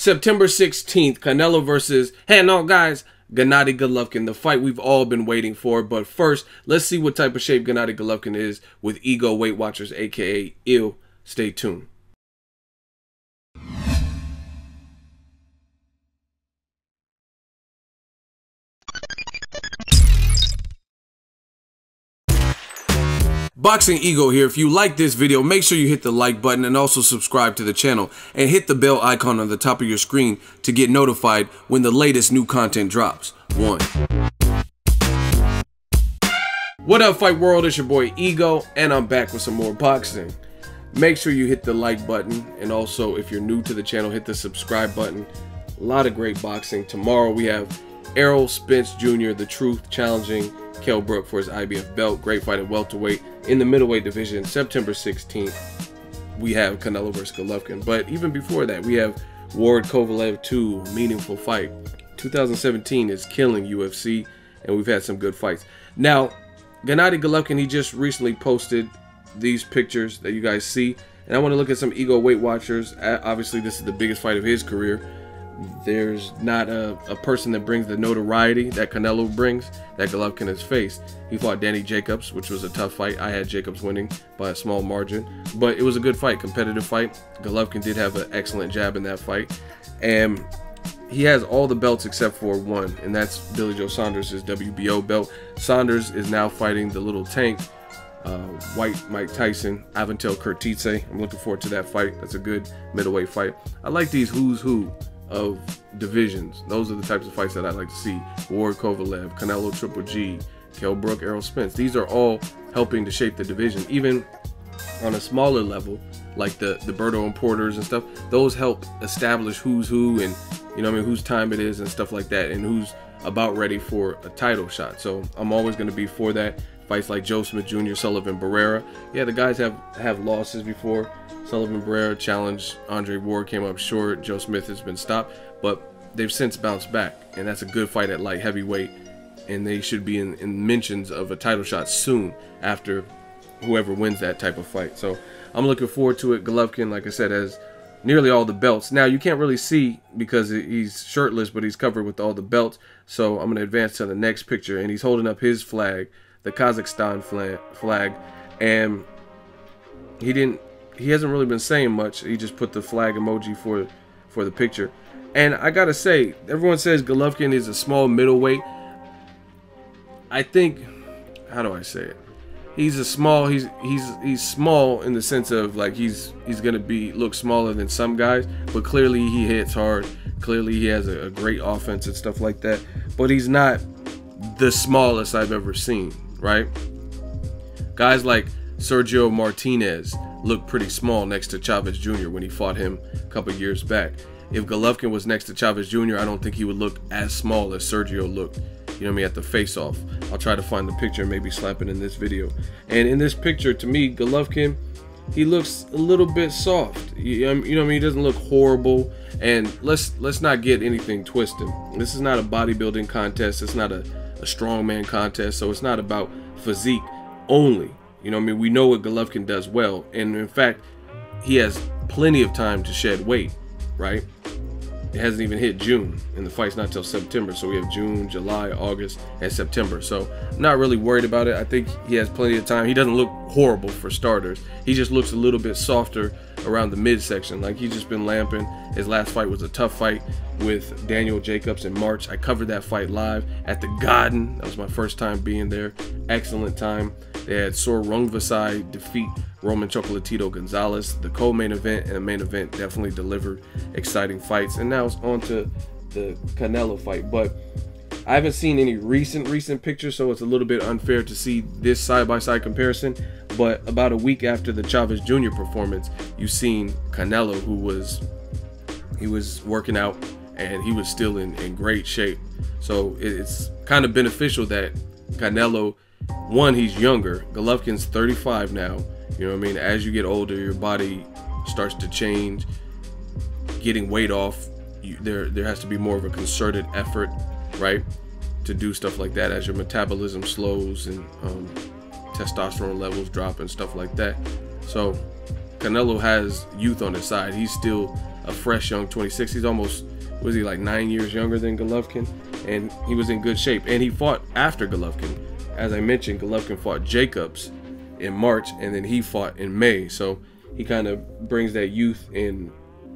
September 16th, Canelo versus, hey, no, guys, Gennady Golovkin, the fight we've all been waiting for. But first, let's see what type of shape Gennady Golovkin is with Ego Weight Watchers, aka ILL. Stay tuned. Boxingego here. If you like this video, make sure you hit the like button and also subscribe to the channel and hit the bell icon on the top of your screen to get notified when the latest new content drops. What up, Fight World? It's your boy Ego, and I'm back with some more boxing. Make sure you hit the like button, and also if you're new to the channel, hit the subscribe button. A lot of great boxing. Tomorrow we have Errol Spence Jr., The Truth, challenging Kell Brook for his IBF belt. Great fight at welterweight. In the middleweight division, September 16th, we have Canelo versus Golovkin. But even before that, we have Ward Kovalev 2, meaningful fight. 2017 is killing UFC, and we've had some good fights. Now, Gennady Golovkin, he just recently posted these pictures that you guys see, and I want to look at some Ego Weight Watchers. Obviously, this is the biggest fight of his career. There's not a person that brings the notoriety that Canelo brings that Golovkin has faced. He fought Danny Jacobs, which was a tough fight. I had Jacobs winning by a small margin, but it was a good fight, competitive fight. Golovkin did have an excellent jab in that fight, and he has all the belts except for one, and that's Billy Joe Saunders' WBO belt. Saunders is now fighting the little tank, white Mike Tyson, Aventel Kurtidze. I'm looking forward to that fight. That's a good middleweight fight. I like these who's who of divisions. Those are the types of fights that I like to see. Ward Kovalev, Canelo Triple G, Kell Brook, Errol Spence. These are all helping to shape the division. Even on a smaller level, like the Berto and Porters and stuff, those help establish who's who, and you know what I mean, whose time it is and stuff like that, and who's about ready for a title shot. So I'm always going to be for that. Fights like Joe Smith Jr., Sullivan Barrera. Yeah, the guys have losses before. Sullivan Barrera challenged Andre Ward, came up short. Joe Smith has been stopped, but they've since bounced back, and that's a good fight at light heavyweight, and they should be in mentions of a title shot soon after whoever wins that type of fight. So I'm looking forward to it. Golovkin, like I said, has nearly all the belts. Now you can't really see because he's shirtless, but he's covered with all the belts. So I'm going to advance to the next picture, and he's holding up his flag, the Kazakhstan flag, and he hasn't really been saying much. He just put the flag emoji for the picture. And I gotta say, everyone says Golovkin is a small middleweight. I think, how do I say it? He's small in the sense of like he's gonna look smaller than some guys, but clearly he hits hard. Clearly he has a great offense and stuff like that. But he's not the smallest I've ever seen, right? Guys like Sergio Martinez looked pretty small next to Chavez Jr. when he fought him a couple years back. If Golovkin was next to Chavez Jr., I don't think he would look as small as Sergio looked, you know what I mean, at the face-off. I'll try to find the picture and maybe slap it in this video. And in this picture, to me, Golovkin, he looks a little bit soft. You know what I mean? He doesn't look horrible. And let's not get anything twisted. This is not a bodybuilding contest. It's not a strongman contest. So it's not about physique only. You know what I mean? We know what Golovkin does well. And in fact, he has plenty of time to shed weight, right? It hasn't even hit June, and the fight's not till September. So we have June, July, August, and September. So I'm not really worried about it. I think he has plenty of time. He doesn't look horrible for starters. He just looks a little bit softer around the midsection. Like he's just been lamping. His last fight was a tough fight with Daniel Jacobs in March. I covered that fight live at the Garden. That was my first time being there. Excellent time. They had Sor Rungvisai defeat Roman Chocolatito Gonzalez. The co-main event and the main event definitely delivered exciting fights. And now it's on to the Canelo fight. But I haven't seen any recent pictures, so it's a little bit unfair to see this side-by-side comparison. But about a week after the Chavez Jr. performance, you've seen Canelo, he was working out and he was still in great shape. So it's kind of beneficial that Canelo, one, he's younger. Golovkin's 35 now. You know what I mean? As you get older, your body starts to change. Getting weight off, there has to be more of a concerted effort, right, to do stuff like that as your metabolism slows and testosterone levels drop and stuff like that. So Canelo has youth on his side. He's still a fresh young 26. He's almost, was he like 9 years younger than Golovkin? And he was in good shape. And he fought after Golovkin. As I mentioned, Golovkin fought Jacobs in March, and then he fought in May. So he kind of brings that youth and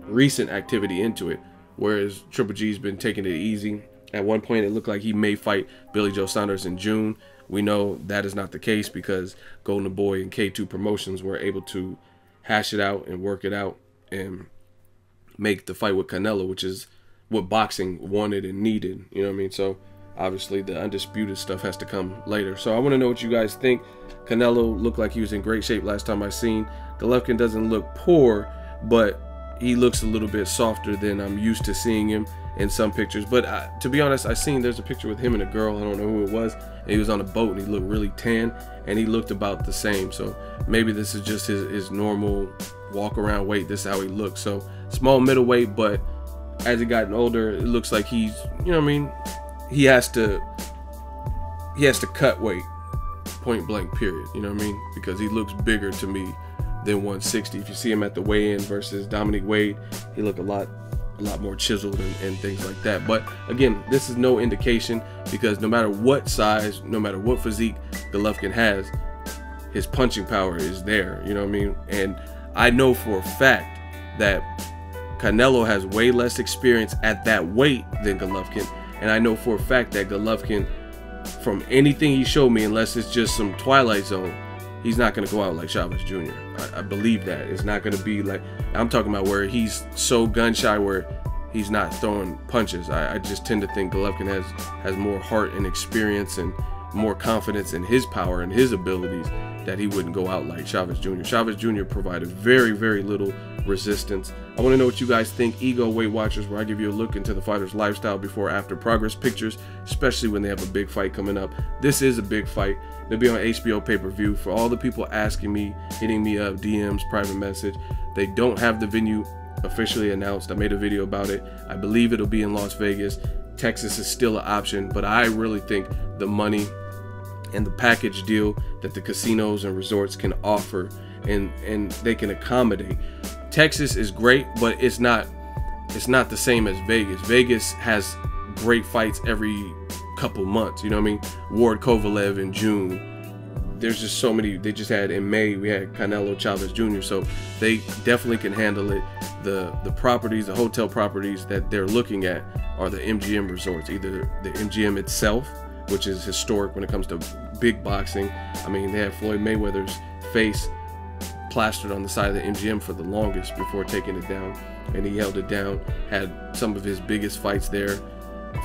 recent activity into it, whereas Triple G's been taking it easy. At one point, it looked like he may fight Billy Joe Saunders in June. We know that is not the case because Golden Boy and K2 Promotions were able to hash it out and work it out and make the fight with Canelo, which is what boxing wanted and needed. You know what I mean? So obviously the undisputed stuff has to come later. So I want to know what you guys think. Canelo looked like he was in great shape last time I seen. Golovkin doesn't look poor, but he looks a little bit softer than I'm used to seeing him in some pictures. But to be honest, there's a picture with him and a girl, I don't know who it was, and he was on a boat and he looked really tan and he looked about the same. So maybe this is just his normal walk around weight. This is how he looks. So small middleweight, but as he gotten older, it looks like he's, you know what I mean, he has to cut weight, point blank period, you know what I mean, because he looks bigger to me than 160. If you see him at the weigh-in versus Dominic Wade, he look a lot more chiseled and things like that. But again, this is no indication, because no matter what size, no matter what physique Golovkin has, his punching power is there, you know what I mean. And I know for a fact that Canelo has way less experience at that weight than Golovkin, and I know for a fact that Golovkin, from anything he showed me, unless it's just some Twilight Zone, he's not going to go out like Chavez Jr. I believe that. It's not going to be like, I'm talking about where he's so gun shy where he's not throwing punches. I just tend to think Golovkin has more heart and experience and more confidence in his power and his abilities, that he wouldn't go out like Chavez Jr. Chavez Jr. provided very, very little resistance. I want to know what you guys think. Ego Weight Watchers, where I give you a look into the fighter's lifestyle before after progress pictures, especially when they have a big fight coming up. This is a big fight. They'll be on HBO pay-per-view. For all the people asking me, hitting me up, DMs, private message, they don't have the venue officially announced. I made a video about it. I believe it'll be in Las Vegas. Texas is still an option, but I really think the money and the package deal that the casinos and resorts can offer and they can accommodate. Texas is great, but it's not the same as Vegas. Vegas has great fights every couple months, you know what I mean? Ward Kovalev in June. There's just so many. They just had in May, we had Canelo Chavez Jr. So they definitely can handle it. The properties, the hotel properties that they're looking at are the MGM resorts, either the MGM itself, which is historic when it comes to big boxing. I mean, they had Floyd Mayweather's face plastered on the side of the MGM for the longest before taking it down, and he held it down. Had some of his biggest fights there,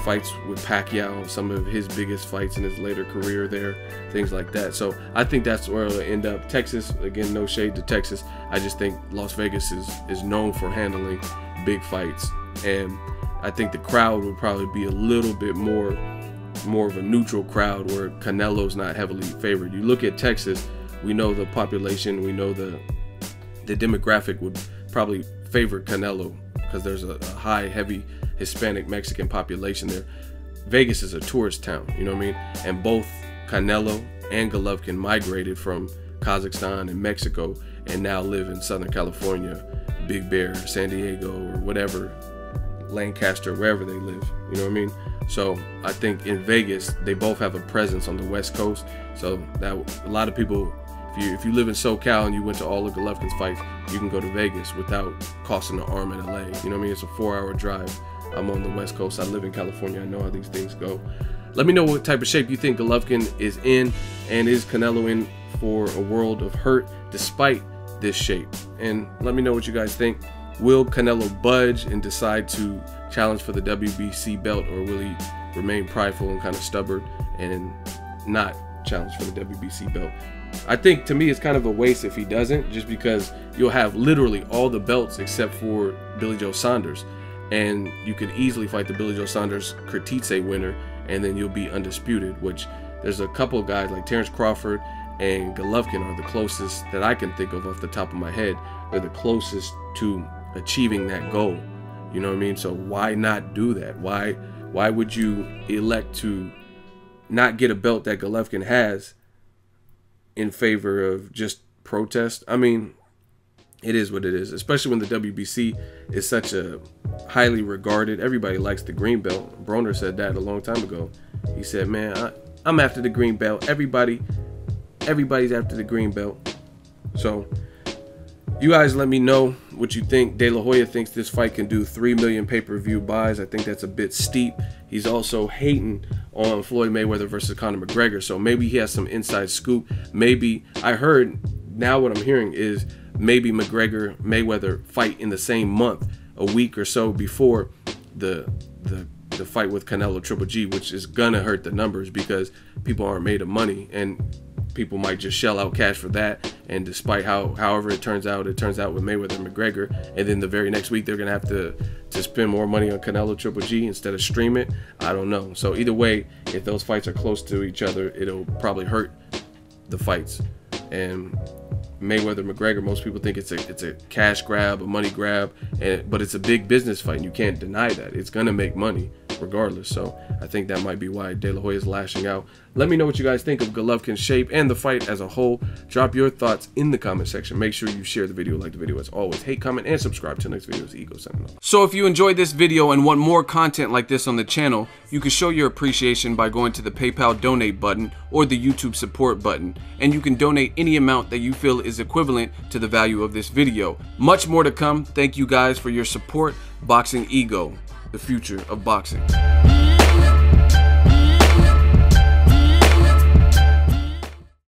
fights with Pacquiao, some of his biggest fights in his later career there, things like that. So I think that's where it'll end up. Texas, again, no shade to Texas. I just think Las Vegas is known for handling big fights, and I think the crowd would probably be a little bit more of a neutral crowd, where Canelo's not heavily favored. You look at Texas, we know the population, we know the demographic would probably favor Canelo because there's a high, heavy Hispanic Mexican population there. Vegas is a tourist town, you know what I mean? And both Canelo and Golovkin migrated from Kazakhstan and Mexico and now live in Southern California, Big Bear, San Diego, or whatever, Lancaster, wherever they live, you know what I mean? So I think in Vegas, they both have a presence on the West Coast. So that a lot of people, if you live in SoCal and you went to all of Golovkin's fights, you can go to Vegas without costing an arm in LA. You know what I mean? It's a 4-hour drive. I'm on the West Coast. I live in California. I know how these things go. Let me know what type of shape you think Golovkin is in, and is Canelo in for a world of hurt despite this shape? And let me know what you guys think. Will Canelo budge and decide to challenge for the WBC belt, or will he remain prideful and kind of stubborn and not challenge for the WBC belt? I think, to me, it's kind of a waste if he doesn't, just because you'll have literally all the belts except for Billy Joe Saunders, and you could easily fight the Billy Joe Saunders Kertitze winner, and then you'll be undisputed, which there's a couple of guys like Terrence Crawford and Golovkin are the closest that I can think of off the top of my head. They're the closest to achieving that goal. You know what I mean? So why not do that? Why would you elect to not get a belt that Golovkin has in favor of just protest? I mean, it is what it is, especially when the WBC is such a highly regarded. Everybody likes the green belt. Broner said that a long time ago. He said, man, I'm after the green belt. Everybody's after the green belt. So you guys let me know what you think. De La Hoya thinks this fight can do 3 million pay-per-view buys. I think that's a bit steep. He's also hating on Floyd Mayweather versus Conor McGregor. So maybe he has some inside scoop. Maybe, I heard, now what I'm hearing is maybe McGregor Mayweather fight in the same month, a week or so before the fight with Canelo Triple G, which is gonna hurt the numbers because people aren't made of money and people might just shell out cash for that. And despite however it turns out with Mayweather and McGregor, and then the very next week they're gonna have to spend more money on Canelo Triple G instead of stream it. I don't know. So either way, if those fights are close to each other, it'll probably hurt the fights. And Mayweather McGregor, most people think it's a cash grab, a money grab, but it's a big business fight and you can't deny that. It's gonna make money regardless. So I think that might be why De La Hoya is lashing out. Let me know what you guys think of Golovkin's shape and the fight as a whole. Drop your thoughts in the comment section. Make sure you share the video, like the video as always. Hate, comment, and subscribe. Till next video, is Ego signing off. So if you enjoyed this video and want more content like this on the channel, you can show your appreciation by going to the PayPal donate button or the YouTube support button, and you can donate any amount that you feel is equivalent to the value of this video. Much more to come. Thank you guys for your support. Boxingego, the future of boxing.